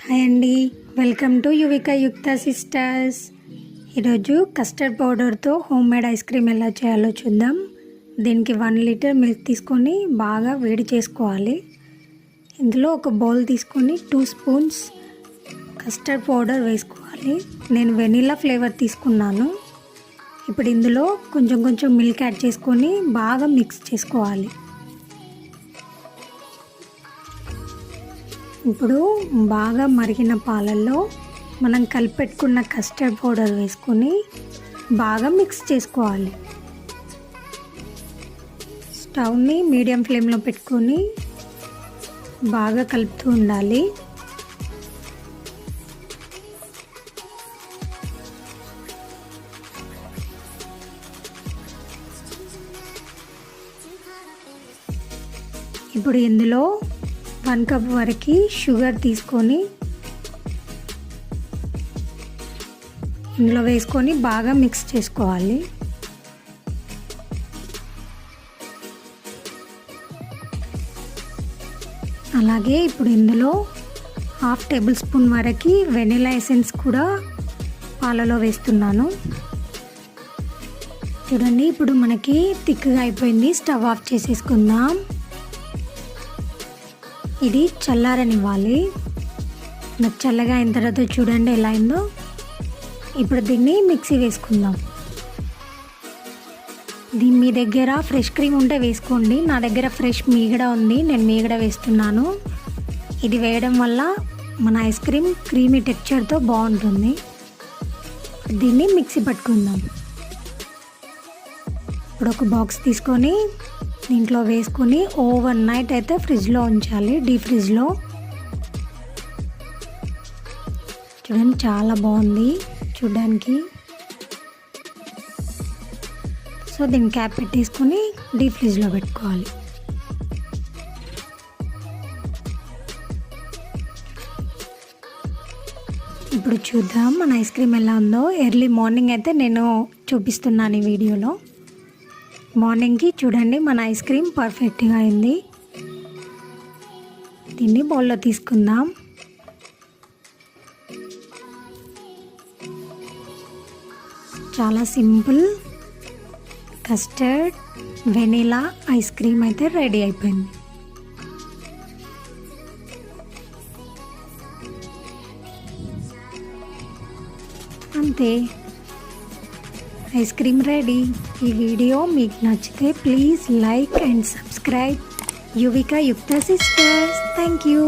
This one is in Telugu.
హాయ్ అండి, welcome to Yuvika Yukta sisters. ఈరోజు కస్టర్డ్ పౌడర్తో హోమ్ మేడ్ ఐస్ క్రీమ్ ఎలా చేయాలో చూద్దాం. దీనికి 1 లీటర్ మిల్క్ తీసుకొని బాగా వేడి చేసుకోవాలి. ఇందులో ఒక బౌల్ తీసుకొని 2 స్పూన్స్ కస్టర్డ్ పౌడర్ వేసుకోవాలి. నేను వెనిలా ఫ్లేవర్ తీసుకున్నాను. ఇప్పుడు ఇందులో కొంచెం మిల్క్ యాడ్ చేసుకొని బాగా మిక్స్ చేసుకోవాలి. ఇప్పుడు బాగా మరిగిన పాలల్లో మనం కలిపెట్టుకున్న కస్టర్డ్ పౌడర్ వేసుకొని బాగా మిక్స్ చేసుకోవాలి. స్టవ్ని మీడియం ఫ్లేమ్లో పెట్టుకొని బాగా కలుపుతూ ఉండాలి. ఇప్పుడు ఇందులో 1 కప్ వరకు షుగర్ తీసుకొని ఇందులో వేసుకొని బాగా మిక్స్ చేసుకోవాలి. అలాగే ఇప్పుడు ఇందులో 1/2 టేబుల్ స్పూన్ వరకు వెనిలా ఎసెన్స్ కూడా పాలలో వేస్తున్నాను. చూడండి, ఇప్పుడు మనకి థిక్గా అయిపోయింది. స్టవ్ ఆఫ్ చేసేసుకుందాం. ఇది చల్లారనివ్వాలి. నాకు చల్లగా అయిన తర్వాత చూడండి ఎలా అయిందో. ఇప్పుడు దీన్ని మిక్సీ వేసుకుందాం. మీ దగ్గర ఫ్రెష్ క్రీమ్ ఉంటే వేసుకోండి. నా దగ్గర ఫ్రెష్ మీగడ ఉంది, నేను మీగడ వేస్తున్నాను. ఇది వేయడం వల్ల మన ఐస్ క్రీమ్ క్రీమీ టెక్స్చర్తో బాగుంటుంది. దీన్ని మిక్సీ పట్టుకుందాం. ఇప్పుడు ఒక బాక్స్ తీసుకొని దీంట్లో వేసుకొని ఓవర్ నైట్ అయితే ఫ్రిడ్జ్లో ఉంచాలి, డీప్ ఫ్రిడ్జ్లో. చూడండి, చాలా బాగుంది చూడడానికి. సో దీన్ని క్యాప్ పెట్టేసుకొని డీప్ ఫ్రిడ్జ్లో పెట్టుకోవాలి. ఇప్పుడు చూద్దాం మన ఐస్ క్రీమ్ ఎలా ఉందో. ఎర్లీ మార్నింగ్ అయితే నేను చూపిస్తున్నాను ఈ వీడియోలో. మార్నింగ్కి చూడండి మన ఐస్ క్రీమ్ పర్ఫెక్ట్గా అయింది. దీన్ని బౌల్లో తీసుకుందాం. చాలా simple custard vanilla ice cream అయితే రెడీ అయిపోయింది. అంతే, ఐస్ క్రీమ్ రెడీ. ఈ వీడియో మీకు నచ్చితే please like and subscribe Yuvika Yukta sisters. Thank you.